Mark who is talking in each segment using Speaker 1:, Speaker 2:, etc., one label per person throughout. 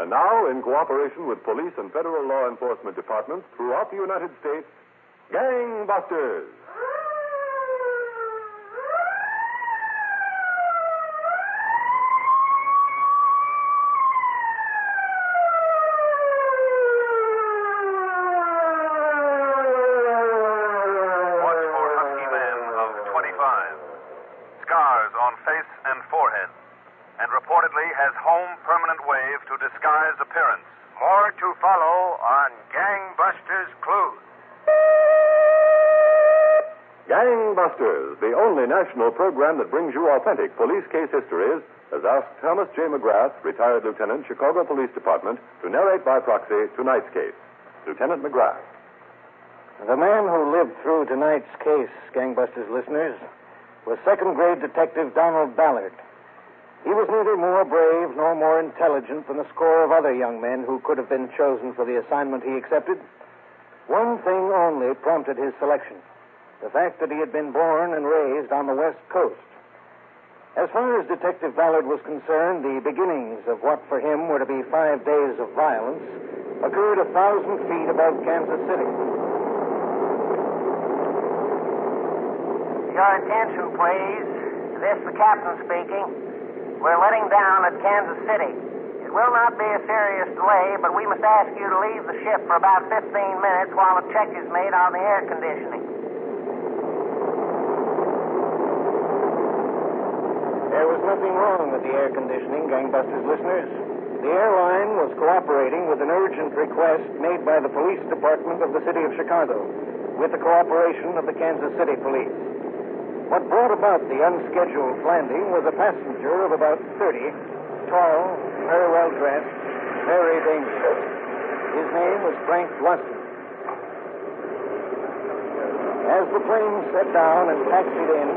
Speaker 1: And now, in cooperation with police and federal law enforcement departments throughout the United States, Gangbusters.
Speaker 2: Has home permanent wave to disguise appearance.
Speaker 3: More to follow on Gangbusters Clues.
Speaker 1: Gangbusters, the only national program that brings you authentic police case histories, has asked Thomas J. McGrath, retired lieutenant, Chicago Police Department, to narrate by proxy tonight's case. Lieutenant McGrath.
Speaker 4: The man who lived through tonight's case, Gangbusters listeners, was second-grade detective Donald Ballard. He was neither more brave nor more intelligent than a score of other young men who could have been chosen for the assignment he accepted. One thing only prompted his selection: the fact that he had been born and raised on the West Coast. As far as Detective Ballard was concerned, the beginnings of what for him were to be 5 days of violence occurred 1,000 feet above Kansas City.
Speaker 5: Your attention, please. This is the captain speaking. We're letting down at Kansas City. It will not be a serious delay, but we must ask you to leave the ship for about 15 minutes while a check is made on the air conditioning.
Speaker 4: There was nothing wrong with the air conditioning, Gangbusters listeners. The airline was cooperating with an urgent request made by the police department of the city of Chicago, with the cooperation of the Kansas City police. What brought about the unscheduled landing was a passenger of about 30, tall, very well dressed, very dangerous. His name was Frank Lustin. As the plane set down and taxied in,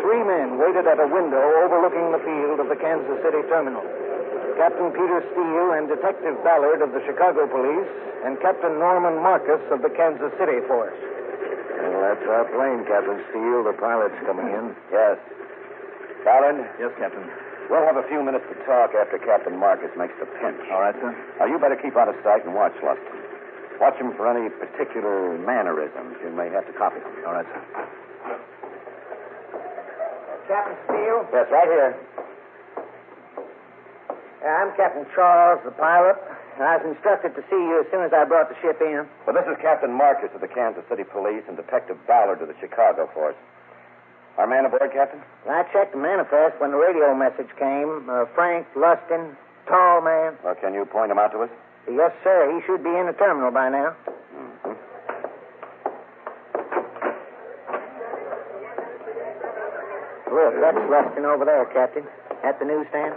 Speaker 4: 3 men waited at a window overlooking the field of the Kansas City terminal. Captain Peter Steele and Detective Ballard of the Chicago Police, and Captain Norman Marcus of the Kansas City Force.
Speaker 6: Well, that's our plane, Captain Steele. The pilot's coming in.
Speaker 7: Yes. Ballard?
Speaker 6: Yes, Captain.
Speaker 7: We'll have a few minutes to talk after Captain Marcus makes the pinch.
Speaker 6: All right, sir.
Speaker 7: Now, you better keep out of sight and watch Lustin. Watch him for any particular mannerisms. You may have to copy them.
Speaker 6: All right, sir.
Speaker 5: Captain Steele?
Speaker 7: Yes, right here.
Speaker 5: I'm Captain Charles, the pilot. I was instructed to see you as soon as I brought the ship in.
Speaker 7: Well, this is Captain Marcus of the Kansas City Police and Detective Ballard of the Chicago Force. Our man aboard, Captain?
Speaker 5: I checked the manifest when the radio message came. Frank Lustin, tall man.
Speaker 7: Well, can you point him out to us?
Speaker 5: Yes, sir. He should be in the terminal by now.
Speaker 7: Mm-hmm.
Speaker 5: Look, that's Lustin over there, Captain. At the newsstand.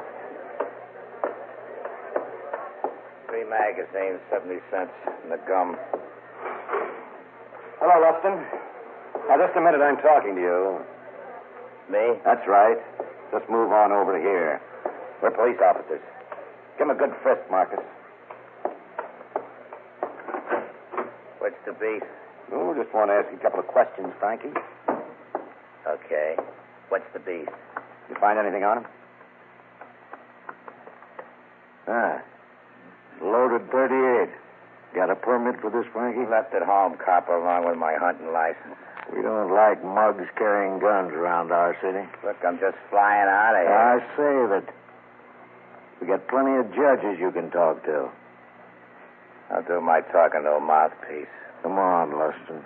Speaker 3: 3 magazines, 70 cents, and the gum.
Speaker 7: Hello, Lustin. Now, just a minute, I'm talking to you.
Speaker 3: Me?
Speaker 7: That's right. Just move on over to here. We're police officers. Give him a good frisk, Marcus.
Speaker 3: What's the beef?
Speaker 7: Oh, just want to ask you a couple of questions, Frankie.
Speaker 3: Okay. What's the beef?
Speaker 7: You find anything on him?
Speaker 6: Loaded 38. Got a permit for this, Frankie?
Speaker 3: Left at home, copper, along with my hunting license.
Speaker 6: We don't like mugs carrying guns around our city.
Speaker 3: Look, I'm just flying out of here.
Speaker 6: I say that we got plenty of judges you can talk to.
Speaker 3: I'll do my talking to a mouthpiece.
Speaker 6: Come on, Lustin.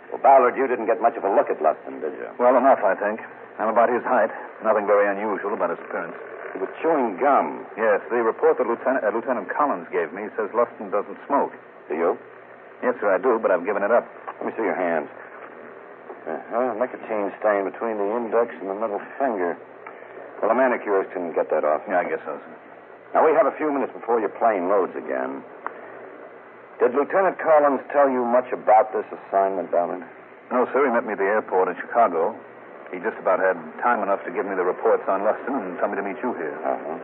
Speaker 7: Well, Ballard, you didn't get much of a look at Lustin, did you?
Speaker 6: Well, enough, I think. I'm about his height. Nothing very unusual about his appearance.
Speaker 7: He was chewing gum.
Speaker 6: Yes, the report that Lieutenant Collins gave me says Lustin doesn't smoke.
Speaker 7: Do you?
Speaker 6: Yes, sir, I do, but I've given it up.
Speaker 7: Let me see your hands. Nicotine stain between the index and the middle finger. Well, the manicurist can get that off.
Speaker 6: Yeah, I guess so, sir.
Speaker 7: Now, we have a few minutes before your plane loads again. Did Lieutenant Collins tell you much about this assignment, Ballard?
Speaker 6: No, sir. He met me at the airport in Chicago. He just about had time enough to give me the reports on Lustin and tell me to meet you here.
Speaker 7: Uh-huh.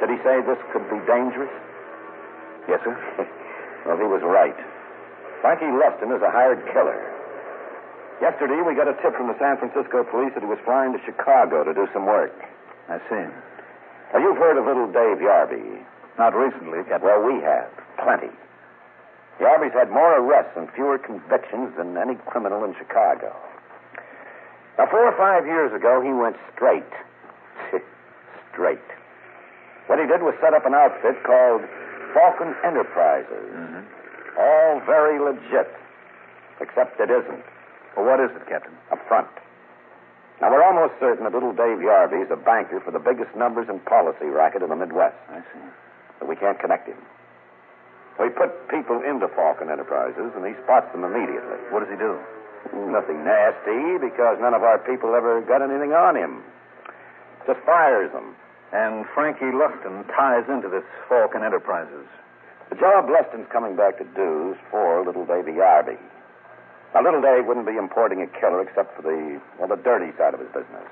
Speaker 7: Did he say this could be dangerous?
Speaker 6: Yes, sir.
Speaker 7: Well, he was right. Frankie Lustin is a hired killer. Yesterday, we got a tip from the San Francisco police that he was flying to Chicago to do some work.
Speaker 6: I see.
Speaker 7: Now, you've heard of little Dave Yarby.
Speaker 6: Not recently, Captain.
Speaker 7: Well, we have. Plenty. Yarby's had more arrests and fewer convictions than any criminal in Chicago. Now, 4 or 5 years ago, he went straight. Straight. What he did was set up an outfit called Falcon Enterprises.
Speaker 6: Mm-hmm.
Speaker 7: All very legit. Except it isn't.
Speaker 6: Well, what is it, Captain?
Speaker 7: A front. Now, we're almost certain that little Dave Yarby is a banker for the biggest numbers and policy racket in the Midwest.
Speaker 6: I see.
Speaker 7: But we can't connect him. We put people into Falcon Enterprises, and he spots them immediately.
Speaker 6: What does he do?
Speaker 7: Nothing nasty, because none of our people ever got anything on him. Just fires them.
Speaker 6: And Frankie Luston ties into this Falcon Enterprises.
Speaker 7: The job Luston's coming back to do is for little Davy Yarby. Now, little Dave wouldn't be importing a killer except for the dirty side of his business.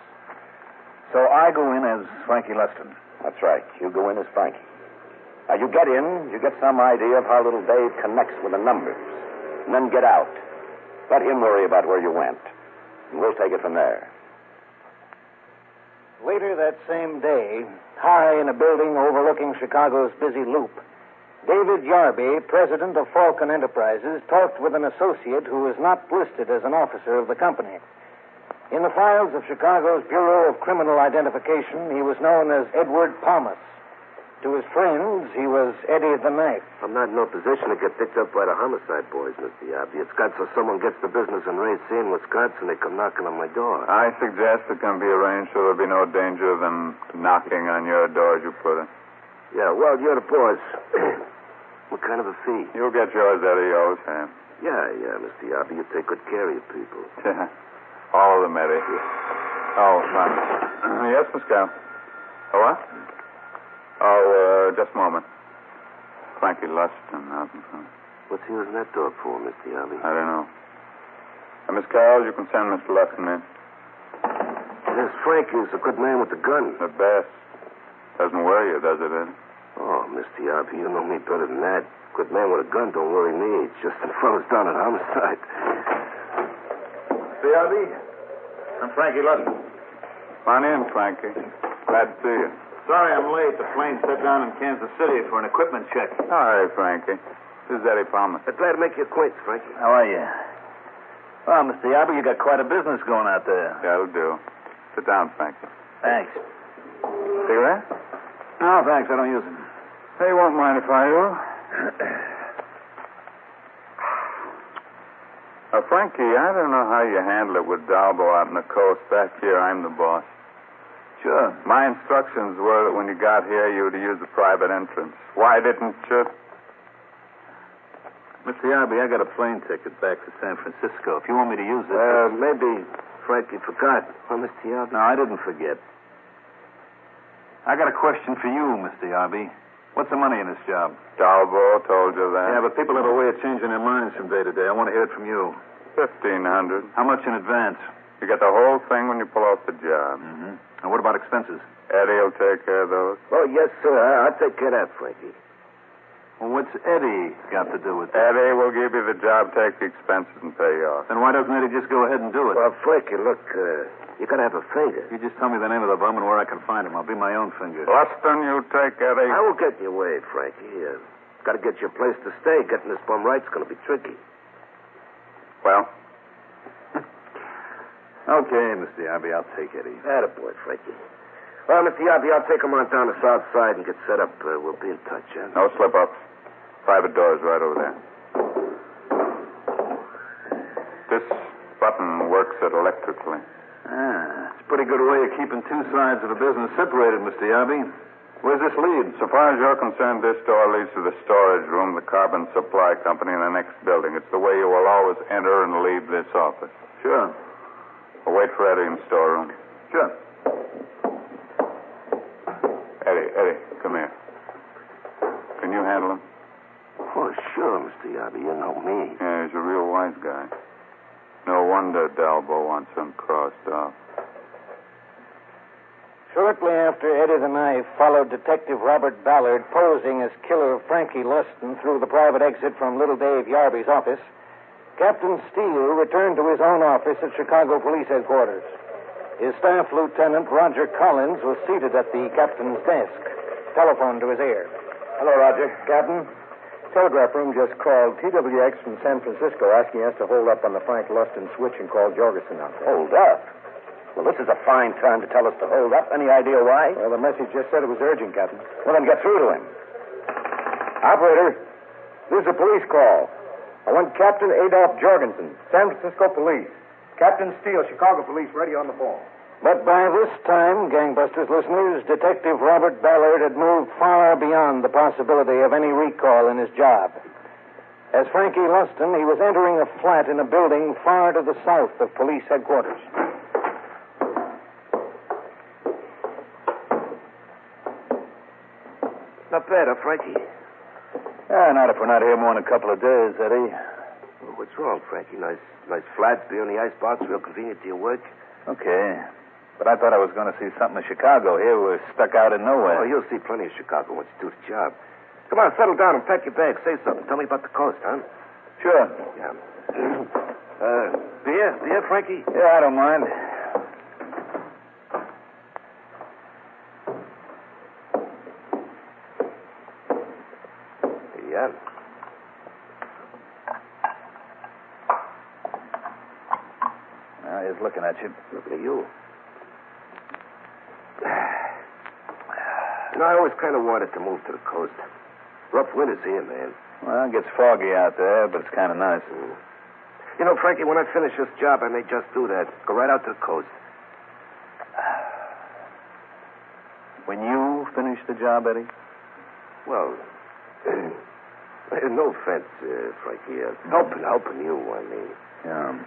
Speaker 6: So I go in as Frankie Luston.
Speaker 7: That's right. You go in as Frankie. Now, you get in, you get some idea of how little Dave connects with the numbers. And then get out. Let him worry about where you went. And we'll take it from there.
Speaker 4: Later that same day, high in a building overlooking Chicago's busy loop, David Yarby, president of Falcon Enterprises, talked with an associate who was not listed as an officer of the company. In the files of Chicago's Bureau of Criminal Identification, he was known as Edward Palmas. To his friends, he was Eddie the Knife.
Speaker 8: I'm not in no position to get picked up by the homicide boys, Mr. Yarby. It's got so someone gets the business in Racine, Wisconsin, they come knocking on my door.
Speaker 9: I suggest it can be arranged so there'll be no danger of them knocking on your door, as you put it.
Speaker 8: Yeah, well, you're the boss. What kind of a fee?
Speaker 9: You'll get yours out of yours, Sam.
Speaker 8: Yeah, Mr. Yarby. You take good care of your people.
Speaker 9: All of them, Eddie. Oh, fine. Yes, Miss Cal. Oh, what? Oh, just a moment. Frankie Luston out in front.
Speaker 8: What's he using that dog for, Mr. Yarby?
Speaker 9: I don't know. Miss Carroll, you can send Mr. Luston in.
Speaker 8: This Frankie is a good man with a gun.
Speaker 9: The best. Doesn't worry you, does it, Eddie?
Speaker 8: Oh, Mr. Yarby, you know me better than that. Good man with a gun don't worry me. It's just the fellas down at homicide.
Speaker 6: Mr. Yarby, I'm Frankie Luston.
Speaker 9: Come on in, Frankie. Glad to see you.
Speaker 6: Sorry I'm late. The plane set down in Kansas City for an equipment check.
Speaker 9: Hi, Frankie. This is Eddie Palmer.
Speaker 8: Glad to make your acquaintance, Frankie.
Speaker 6: How are you? Well, Mr. Yarby, you got quite a business going out there.
Speaker 9: That'll do. Sit down, Frankie.
Speaker 6: Thanks.
Speaker 9: Cigarette?
Speaker 6: No, thanks. I don't use them.
Speaker 9: They won't mind if I do. Frankie, I don't know how you handle it with Dalbo out on the coast. Back here, I'm the boss.
Speaker 6: Sure.
Speaker 9: My instructions were that when you got here, you were to use the private entrance. Why didn't you?
Speaker 6: Mr. Yarby, I got a plane ticket back to San Francisco. If you want me to use it...
Speaker 8: Maybe Frankie forgot. Oh, Mr. Yarby?
Speaker 6: No, I didn't forget. I got a question for you, Mr. Yarby. What's the money in this job?
Speaker 9: Dalbo told you that.
Speaker 6: Yeah, but people have a way of changing their minds from day to day. I want to hear it from you.
Speaker 9: 1,500.
Speaker 6: How much in advance?
Speaker 9: You get the whole thing when you pull off the job.
Speaker 6: Mm-hmm. And what about expenses?
Speaker 9: Eddie will take care of those.
Speaker 8: Oh, yes, sir. I'll take care of that, Frankie.
Speaker 6: Well, what's Eddie got to do with it?
Speaker 9: Eddie will give you the job, take the expenses, and pay you off.
Speaker 6: Then why doesn't Eddie just go ahead and do it?
Speaker 8: Well, Frankie, look, you gotta have a finger.
Speaker 6: You just tell me the name of the bum and where I can find him. I'll be my own finger.
Speaker 9: Luston, you take Eddie.
Speaker 8: I will get in your way, Frankie. Gotta get you a place to stay. Getting this bum right's gonna be tricky.
Speaker 9: Well?
Speaker 6: Okay, Mr. Yarby, I'll take Eddie.
Speaker 8: Attaboy, Frankie. Well, Mr. Yarby, I'll take him on down the south side and get set up. We'll be in touch, huh?
Speaker 9: No slip-ups. Private door's right over there. This button works it electrically.
Speaker 6: It's a pretty good way of keeping two sides of the business separated, Mr. Yarby. Where's this lead?
Speaker 9: So far as you're concerned, this door leads to the storage room, the carbon supply company in the next building. It's the way you will always enter and leave this office.
Speaker 6: Sure.
Speaker 9: We'll wait for Eddie in the storeroom.
Speaker 6: Sure.
Speaker 9: Eddie, come here. Can you handle him?
Speaker 8: Oh, sure, Mr. Yarby. You know me.
Speaker 9: Yeah, he's a real wise guy. No wonder Dalbo wants him crossed off.
Speaker 4: Shortly after Eddie the Knife followed Detective Robert Ballard posing as killer Frankie Luston through the private exit from little Dave Yarby's office, Captain Steele returned to his own office at Chicago Police Headquarters. His staff lieutenant, Roger Collins, was seated at the captain's desk, telephone to his ear.
Speaker 10: Hello, Roger. Captain, telegraph room just called TWX from San Francisco asking us to hold up on the Frank Lustin switch and call Jorgensen out there.
Speaker 7: Hold up? Well, this is a fine time to tell us to hold up. Any idea why?
Speaker 10: Well, the message just said it was urgent, Captain.
Speaker 7: Well, then get through to him.
Speaker 10: Operator, this is a police call. I want Captain Adolph Jorgensen, San Francisco Police. Captain Steele, Chicago Police, ready on the phone.
Speaker 4: But by this time, Gangbusters listeners, Detective Robert Ballard had moved far beyond the possibility of any recall in his job. As Frankie Lustin, he was entering a flat in a building far to the south of police headquarters.
Speaker 8: Not bad, huh, Frankie?
Speaker 6: Not if we're not here more than a couple of days, Eddie.
Speaker 8: Well, what's wrong, Frankie? Nice flat, beer in the icebox, real convenient to your work.
Speaker 6: Okay. But I thought I was going to see something in Chicago. Here we're stuck out in nowhere.
Speaker 8: Oh, you'll see plenty of Chicago once you do the job. Come on, settle down and pack your bags. Say something. Tell me about the coast, huh?
Speaker 6: Sure.
Speaker 8: Yeah. Beer, Frankie?
Speaker 6: Yeah, I don't mind.
Speaker 8: Yeah.
Speaker 6: Now, he's looking at you.
Speaker 8: Looking at you. I always kind of wanted to move to the coast. Rough winters here, man.
Speaker 6: Well, it gets foggy out there, but it's kind of nice.
Speaker 8: You know, Frankie, when I finish this job, I may just do that. Go right out to the coast.
Speaker 6: When you finish the job, Eddie?
Speaker 8: Well, no offense, Frankie. Helping you, I mean.
Speaker 6: Yeah.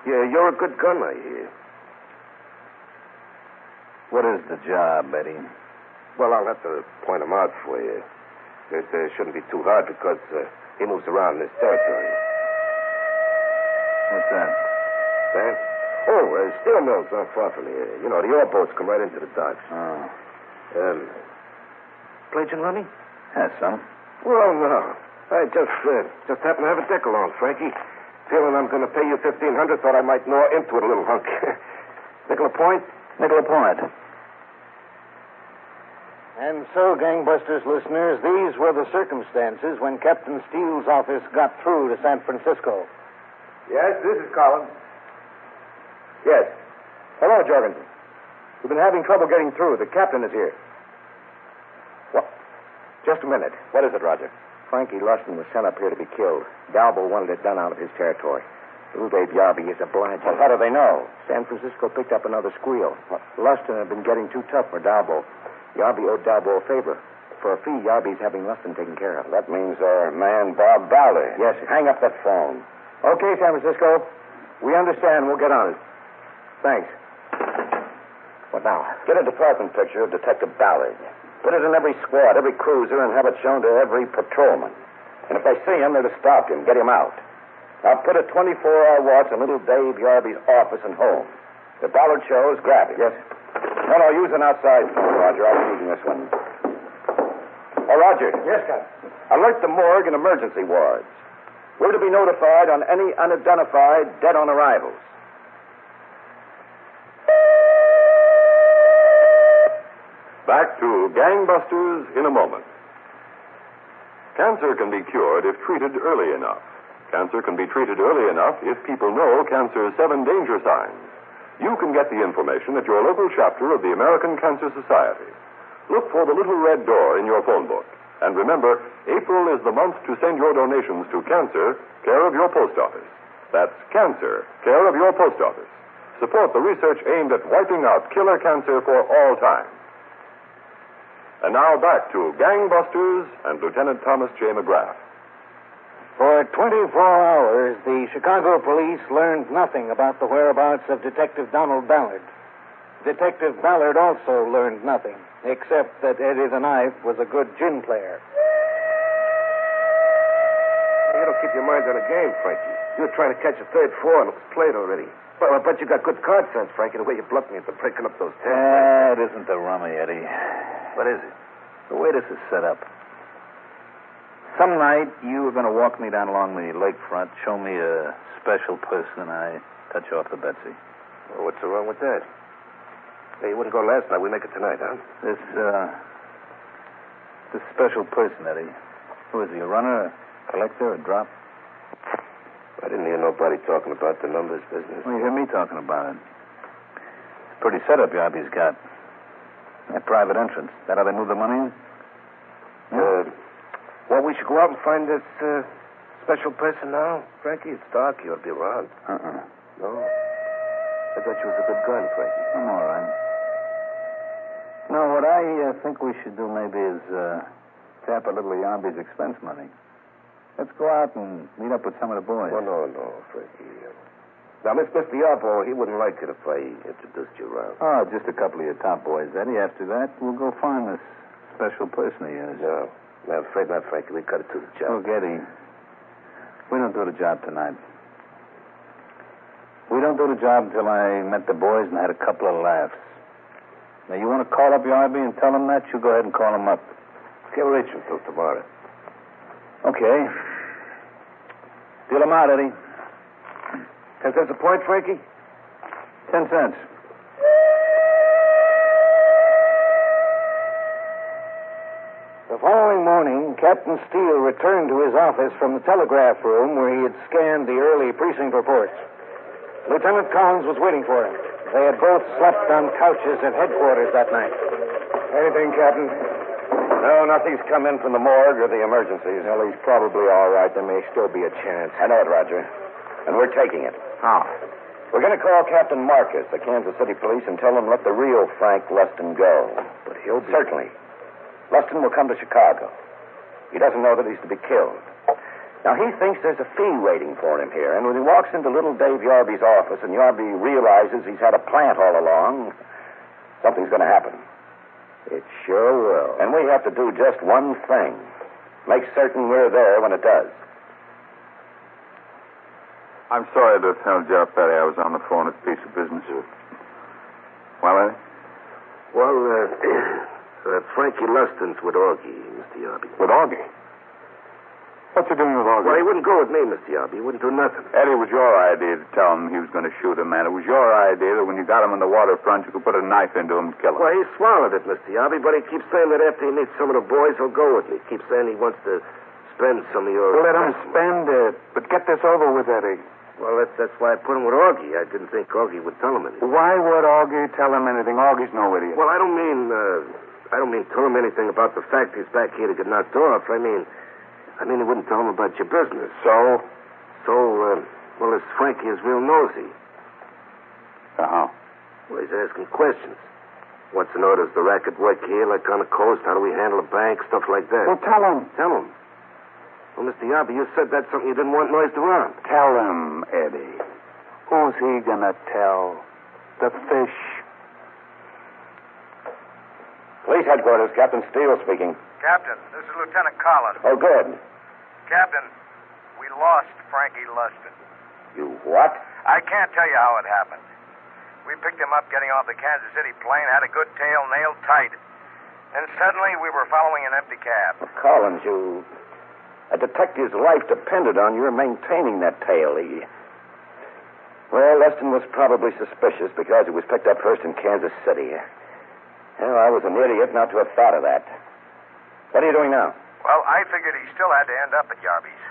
Speaker 8: Yeah, you're a good gunner, I hear.
Speaker 6: What is the job, Eddie?
Speaker 8: Well, I'll have to point him out for you. It shouldn't be too hard because he moves around in this territory.
Speaker 6: What's that?
Speaker 8: That? Oh, steel mills aren't far from here. You know, the ore boats come right into the docks.
Speaker 6: Oh.
Speaker 8: Pledging money?
Speaker 6: Yeah, some.
Speaker 8: Well, no. I just happen to have a deck along, Frankie. Feeling I'm going to pay you $1,500, thought I might gnaw into it a little hunk. Nickel a point?
Speaker 6: Nickel a point.
Speaker 4: And so, Gangbusters listeners, these were the circumstances when Captain Steele's office got through to San Francisco.
Speaker 10: Yes, this is Collins. Yes. Hello, Jorgensen. We've been having trouble getting through. The captain is here. What? Just a minute.
Speaker 7: What is it, Roger?
Speaker 10: Frankie Lustin was sent up here to be killed. Dalbo wanted it done out of his territory. Little Dave Yarby is obliged.
Speaker 7: Well, how do they know?
Speaker 10: San Francisco picked up another squeal. Lustin had been getting too tough for Dalbo. Yarby owed Dalbo a favor. For a fee, Yarby's having Lustin taken care of.
Speaker 7: That means our man, Bob Ballard.
Speaker 10: Yes, sir.
Speaker 7: Hang up that phone.
Speaker 10: Okay, San Francisco. We understand. We'll get on it. Thanks. What now?
Speaker 7: Get a department picture of Detective Ballard. Put it in every squad, every cruiser, and have it shown to every patrolman. And if they see him, they're to stop him, get him out. Now put a 24-hour watch on little Dave Yarby's office and home. If Ballard shows, grab him.
Speaker 10: Yes.
Speaker 7: No, use an outside phone, Roger. I'll be using this one. Oh, Roger.
Speaker 10: Yes, Captain.
Speaker 7: Alert the morgue and emergency wards. We're to be notified on any unidentified dead on arrivals.
Speaker 1: Back to Gangbusters in a moment. Cancer can be cured if treated early enough. Cancer can be treated early enough if people know cancer's 7 danger signs. You can get the information at your local chapter of the American Cancer Society. Look for the little red door in your phone book. And remember, April is the month to send your donations to Cancer, care of your post office. That's Cancer, care of your post office. Support the research aimed at wiping out killer cancer for all time. And now back to Gangbusters and Lieutenant Thomas J. McGrath.
Speaker 4: For 24 hours, the Chicago police learned nothing about the whereabouts of Detective Donald Ballard. Detective Ballard also learned nothing, except that Eddie the Knife was a good gin player.
Speaker 8: You don't keep your mind on the game, Frankie. You were trying to catch a 3rd 4 and it was played already. Well, I bet you got good card sense, Frankie, the way you bluffed me into breaking up those 10.
Speaker 6: It isn't the rummy, Eddie.
Speaker 8: What is it?
Speaker 6: The way this is set up. Some night you were going to walk me down along the lakefront, show me a special person, and I touch off to Betsy.
Speaker 8: Well, what's wrong with that? Hey, you wouldn't go last night. We make it tonight, huh?
Speaker 6: This special person, Eddie. Who is he, a runner, a collector, a drop?
Speaker 8: I didn't hear nobody talking about the numbers business.
Speaker 6: Well, you hear me talking about it. Pretty setup Yarby's got. That private entrance. That how they move the money in?
Speaker 8: Well, we should go out and find this special person now. Frankie, it's dark. You'll be around. No? I thought you was a good gun, Frankie.
Speaker 6: I'm all right. No, what I think we should do maybe is tap a little of Yarby's expense money. Let's go out and meet up with some of the boys.
Speaker 8: Oh, no, Frankie. Now, Mr. Yarbo, he wouldn't like it if I introduced you around.
Speaker 6: Oh, just a couple of your top boys, Eddie. After that, we'll go find this special person of yours.
Speaker 8: No, I'm afraid not, Frankie. We cut it to the job.
Speaker 6: Look, Eddie, we don't do the job tonight. We don't do the job until I met the boys and had a couple of laughs. Now, you want to call up Yarby and tell him that? You go ahead and call him up.
Speaker 8: Can't reach him till tomorrow.
Speaker 6: Okay. Deal him out, Eddie.
Speaker 8: 10 cents a point, Frankie?
Speaker 6: 10 cents.
Speaker 4: The following morning, Captain Steele returned to his office from the telegraph room where he had scanned the early precinct reports. Lieutenant Collins was waiting for him. They had both slept on couches at headquarters that night.
Speaker 10: Anything, Captain?
Speaker 7: No, nothing's come in from the morgue or the emergencies.
Speaker 10: Well, he's probably all right. There may still be a chance.
Speaker 7: I know it, Roger. And we're taking it.
Speaker 10: How?
Speaker 7: We're going to call Captain Marcus, the Kansas City Police, and tell them let the real Frank Luston go.
Speaker 10: But he'll be...
Speaker 7: Certainly. Luston will come to Chicago. He doesn't know that he's to be killed. Now, he thinks there's a fee waiting for him here, and when he walks into little Dave Yarby's office and Yarby realizes he's had a plant all along, something's going to happen.
Speaker 10: It sure will.
Speaker 7: And we have to do just one thing. Make certain we're there when it does.
Speaker 9: I'm sorry to tell Jeff Perry I was on the phone at a piece of business. Well, Eddie?
Speaker 8: Well, Frankie Luston's with Augie, Mr. Yarby.
Speaker 9: With Augie? What's he doing with Augie?
Speaker 8: Well, he wouldn't go with me, Mr. Yarby. He wouldn't do nothing.
Speaker 9: Eddie, it was your idea to tell him he was going to shoot a man. It was your idea that when you got him in the waterfront, you could put a knife into him and kill him.
Speaker 8: Well, he swallowed it, Mr. Yarby, but he keeps saying that after he meets some of the boys, he'll go with me. He keeps saying he wants to spend some of your...
Speaker 10: Well, let him spend it. But get this over with, Eddie.
Speaker 8: Well, that's why I put him with Augie. I didn't think Augie would tell him anything.
Speaker 10: Why would Augie tell him anything? Augie's no idiot.
Speaker 8: Well, I don't mean tell him anything about the fact he's back here to get knocked off. I mean, he wouldn't tell him about your business.
Speaker 10: So,
Speaker 8: this Frankie is real nosy.
Speaker 9: Uh-huh.
Speaker 8: Well, he's asking questions. What's in order? Does the racket work here, like on the coast? How do we handle a bank? Stuff like that.
Speaker 10: well, tell him.
Speaker 8: Tell him. Well, Mr. Yarby, you said that's something you didn't want noised around.
Speaker 10: Tell him, Eddie. Who's he gonna tell? The fish.
Speaker 7: Police headquarters, Captain Steele speaking.
Speaker 2: Captain, this is Lieutenant Collins.
Speaker 7: Oh, good.
Speaker 2: Captain, we lost Frankie Luston.
Speaker 7: You what?
Speaker 2: I can't tell you how it happened. We picked him up getting off the Kansas City plane, had a good tail nailed tight. And suddenly we were following an empty cab.
Speaker 7: Well, Collins, a detective's life depended on your maintaining that tail. Well, Luston was probably suspicious because he was picked up first in Kansas City. Well, I was an idiot not to have thought of that. What are you doing now?
Speaker 2: Well, I figured he still had to end up at Yarby's.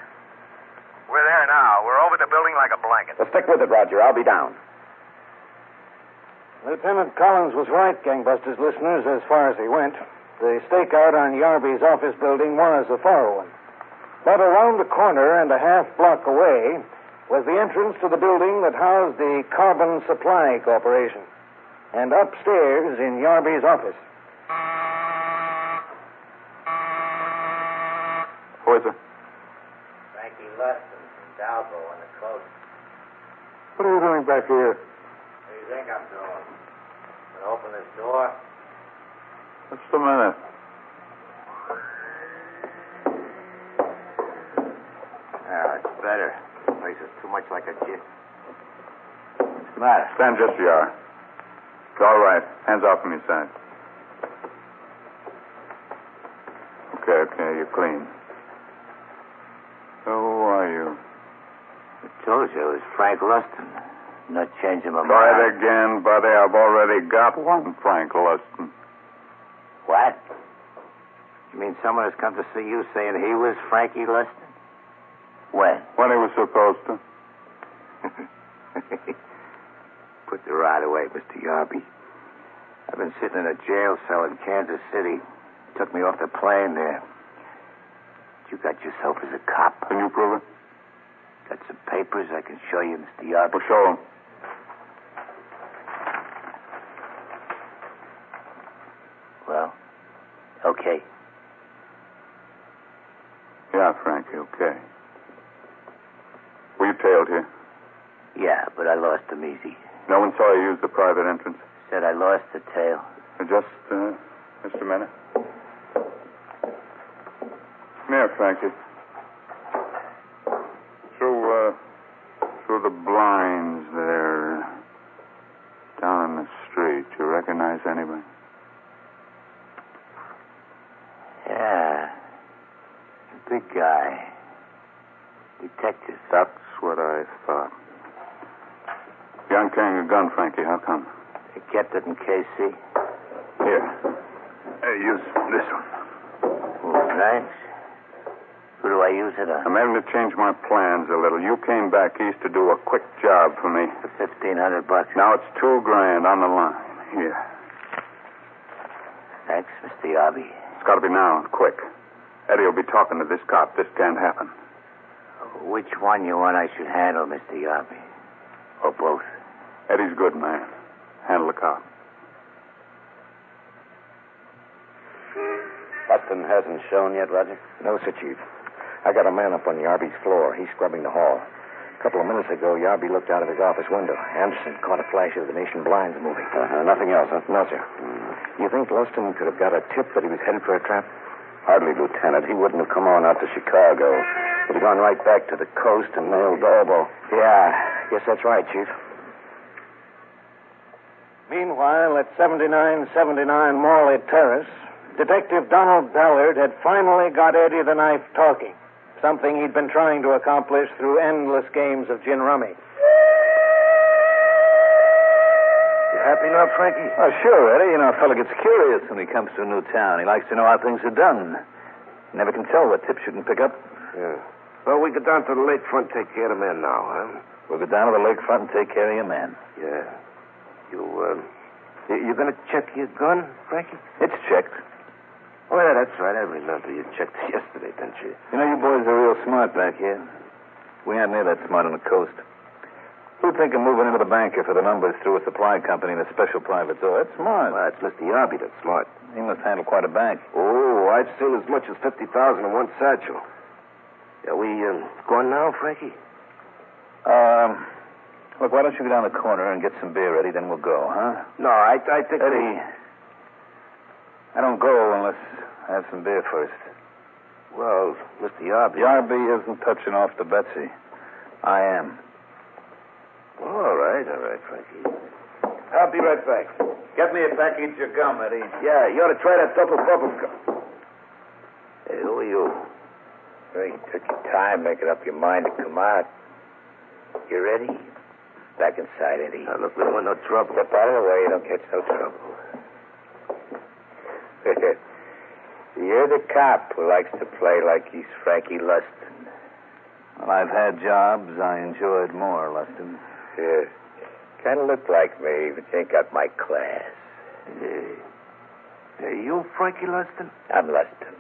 Speaker 2: We're there now. We're over the building like a blanket.
Speaker 7: Well, stick with it, Roger. I'll be down.
Speaker 4: Lieutenant Collins was right, gangbusters listeners, as far as he went. The stakeout on Yarby's office building was a thorough one. But around the corner and a half block away was the entrance to the building that housed the Carbon Supply Corporation. And upstairs in Yarby's office.
Speaker 9: Who is it?
Speaker 3: Frankie Luston from Dalbo on the coast.
Speaker 10: What are you doing back here?
Speaker 3: What do you think I'm doing? Gonna open this door?
Speaker 9: What's the matter?
Speaker 3: It's better. This place is too much like a gym.
Speaker 9: What's the matter? Stand just where you are. It's all right. Hands off from your side. Okay, you're clean. are you?
Speaker 3: I told you it was Frank Luston. Not changing my
Speaker 9: Try
Speaker 3: mind.
Speaker 9: it again, buddy. I've already got one Frank Luston.
Speaker 3: What? You mean someone has come to see you saying he was Frankie Luston? When?
Speaker 9: When he was supposed to.
Speaker 3: Put the rod away, Mr. Yarby. I've been sitting in a jail cell in Kansas City. Took me off the plane there. You got yourself as a cop.
Speaker 9: Can you prove it?
Speaker 3: Got some papers I can show you, Mr. Yarby.
Speaker 9: Well, show him.
Speaker 3: Well, okay.
Speaker 9: Yeah, Frankie, okay. Were you tailed here?
Speaker 3: Yeah, but I lost him easy.
Speaker 9: No one saw you use the private entrance?
Speaker 3: Said I lost the tail.
Speaker 9: Just a minute. Come here, Frankie. Through the blinds there, down in the street, you recognize anybody?
Speaker 3: Yeah. A big guy. Detective.
Speaker 9: That's what I thought. You aren't carrying a gun, Frankie. How come?
Speaker 3: They kept it in KC.
Speaker 9: Here. Hey, use this one.
Speaker 3: Oh, thanks. Who do I use it on?
Speaker 9: I'm having to change my plans a little. You came back east to do a quick job for me.
Speaker 3: For $1,500.
Speaker 9: Now it's $2,000 on the line. Here.
Speaker 3: Thanks, Mr. Yarby.
Speaker 9: It's got to be now and quick. Eddie will be talking to this cop. This can't happen.
Speaker 3: Which one you want I should handle, Mr. Yarby? Or both?
Speaker 9: Eddie's good, man. Handle the cop.
Speaker 7: Luston hasn't shown yet, Roger?
Speaker 10: No, sir, Chief. I got a man up on Yarby's floor. He's scrubbing the hall. A couple of minutes ago, Yarby looked out of his office window. Anderson caught a flash of the Venetian blinds moving.
Speaker 7: Nothing else, huh?
Speaker 10: No, sir. You think Luston could have got a tip that he was headed for a trap?
Speaker 7: Hardly, Lieutenant. He wouldn't have come on out to Chicago. He'd have gone right back to the coast and nailed Dalbo.
Speaker 10: Yeah, guess that's right, Chief.
Speaker 4: Meanwhile, at 7979 Morley Terrace, Detective Donald Ballard had finally got Eddie the Knife talking, something he'd been trying to accomplish through endless games of gin rummy.
Speaker 8: You happy now, Frankie?
Speaker 6: Oh, sure, Eddie. You know, a fellow gets curious when he comes to a new town. He likes to know how things are done. You never can tell what tips you can pick up.
Speaker 8: Yeah. Well, we go down to the lakefront, take care of the men now, huh?
Speaker 6: We'll go down to the lakefront and take care of your man.
Speaker 8: Yeah. You gonna check your gun, Frankie?
Speaker 6: It's checked.
Speaker 8: Oh, yeah, that's right. I remember. You checked it yesterday, didn't you?
Speaker 6: You know, you boys are real smart back here. We aren't near that smart on the coast. Who'd think of moving into the banker for the numbers through a supply company in a special private door? That's smart.
Speaker 8: Well, it's Mr. Yarby that's smart.
Speaker 6: He must handle quite a bank.
Speaker 8: Oh, I've seen as much as 50,000 in one satchel. Are we going now, Frankie?
Speaker 6: Look, why don't you go down the corner and get some beer ready, then we'll go, huh?
Speaker 8: No, I think...
Speaker 6: Eddie, I don't go unless I have some beer first.
Speaker 8: Well, Mr. Yarby...
Speaker 6: Yarby isn't touching off to Betsy. I am.
Speaker 8: All right, Frankie. I'll be right back.
Speaker 6: Get me a package of gum, Eddie.
Speaker 8: Yeah, you ought to try that double bubble gum. Hey, who are you?
Speaker 3: You took your time making up your mind to come out. You ready? Back inside, Eddie.
Speaker 8: Now, look, we don't want no trouble.
Speaker 3: Step out of the way. You don't catch no trouble. You're the cop who likes to play like he's Frankie Luston.
Speaker 6: Well, I've had jobs I enjoyed more, Luston.
Speaker 3: Yeah. Kind of look like me, but you ain't got my class.
Speaker 8: Are you Frankie Luston?
Speaker 3: I'm Luston.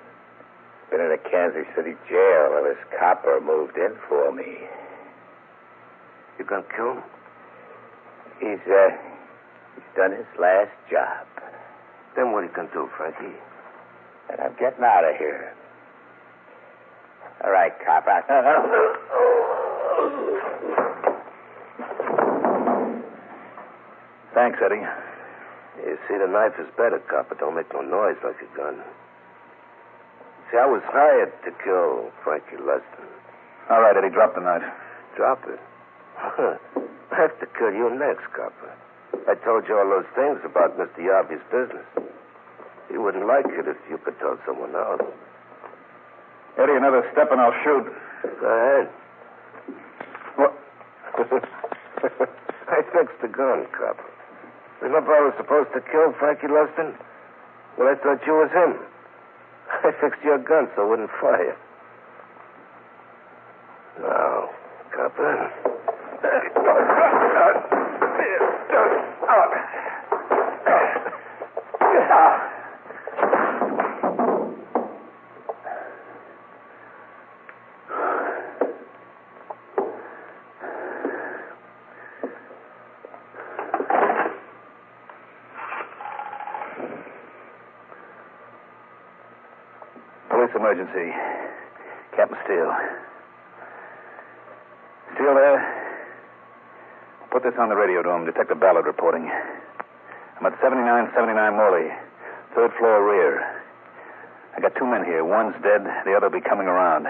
Speaker 3: Been in a Kansas City jail while this copper moved in for me.
Speaker 8: You gonna kill him?
Speaker 3: He's done his last job.
Speaker 8: Then what are you gonna do, Frankie?
Speaker 3: And I'm getting out of here. All right, cop.
Speaker 6: Thanks, Eddie.
Speaker 8: You see, the knife is better, copper. Don't make no noise like a gun. See, I was hired to kill Frankie Luston.
Speaker 6: All right, Eddie, drop the knife.
Speaker 8: Drop it? I have to kill you next, copper. I told you all those things about Mr. Yarby's business. He wouldn't like it if you could tell someone else.
Speaker 6: Eddie, another step and I'll shoot.
Speaker 8: Go ahead. fixed the gun, cop. Remember I was supposed to kill Frankie Luston? Well, I thought you was him. I fixed your gun so it wouldn't fire. Now, copper.
Speaker 6: Police emergency. Captain Steele. Steele there? Put this on the radio dome. Detective Ballard reporting. I'm at 7979 Morley, third floor rear. I got two men here. One's dead. The other will be coming around.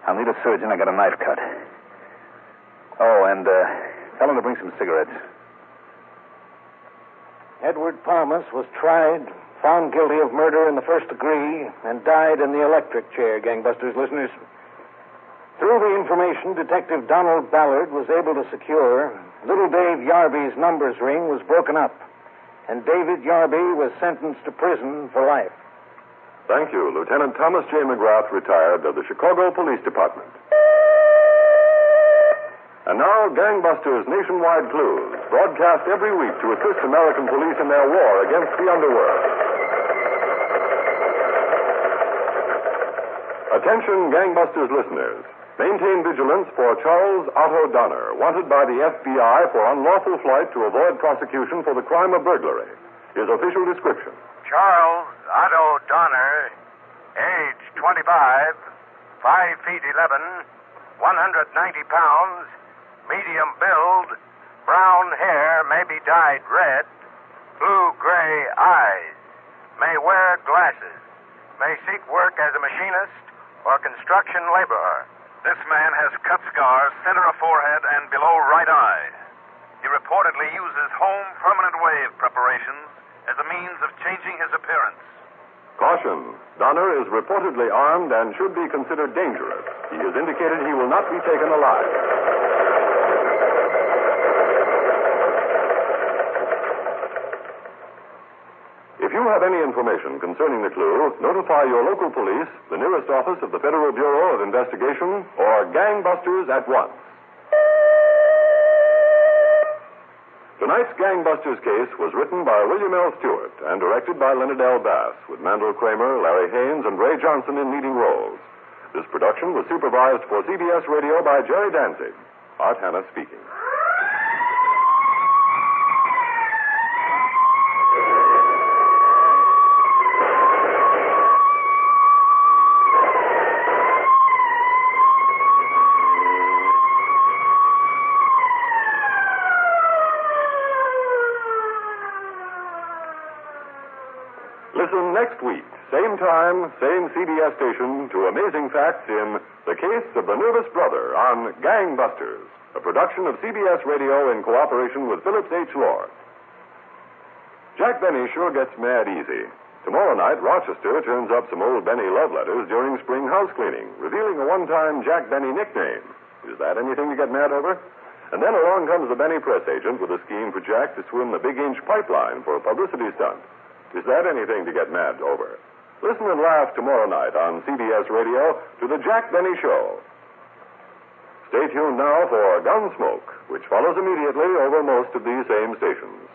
Speaker 6: I'll need a surgeon. I got a knife cut. Oh, and tell him to bring some cigarettes.
Speaker 4: Edward Palmas was tried, found guilty of murder in the first degree, and died in the electric chair, Gangbusters listeners. Through the information Detective Donald Ballard was able to secure, little Dave Yarby's numbers ring was broken up, and David Yarby was sentenced to prison for life.
Speaker 1: Thank you, Lieutenant Thomas J. McGrath, retired, of the Chicago Police Department. And now, Gangbusters Nationwide Clues, broadcast every week to assist American police in their war against the underworld. Attention, Gangbusters listeners. Maintain vigilance for Charles Otto Donner, wanted by the FBI for unlawful flight to avoid prosecution for the crime of burglary. His official description.
Speaker 2: Charles Otto Donner, age 25, 5 feet 11, 190 pounds, medium build, brown hair, may be dyed red, blue-gray eyes, may wear glasses, may seek work as a machinist or construction laborer.
Speaker 11: This man has cut scars center of forehead and below right eye. He reportedly uses home permanent wave preparations as a means of changing his appearance.
Speaker 1: Caution. Donner is reportedly armed and should be considered dangerous. He has indicated he will not be taken alive. If you have any information concerning the clue, notify your local police, the nearest office of the Federal Bureau of Investigation, or Gangbusters at once. Tonight's Gangbusters case was written by William L. Stewart and directed by Leonard L. Bass, with Mandel Kramer, Larry Haynes, and Ray Johnson in leading roles. This production was supervised for CBS Radio by Jerry Danzig. Art Hanna speaking. Listen next week, same time, same CBS station, to amazing facts in The Case of the Nervous Brother on Gangbusters, a production of CBS Radio in cooperation with Phillips H. Lord. Jack Benny sure gets mad easy. Tomorrow night, Rochester turns up some old Benny love letters during spring house cleaning, revealing a one-time Jack Benny nickname. Is that anything to get mad over? And then along comes the Benny press agent with a scheme for Jack to swim the big-inch pipeline for a publicity stunt. Is that anything to get mad over? Listen and laugh tomorrow night on CBS Radio to The Jack Benny Show. Stay tuned now for Gunsmoke, which follows immediately over most of these same stations.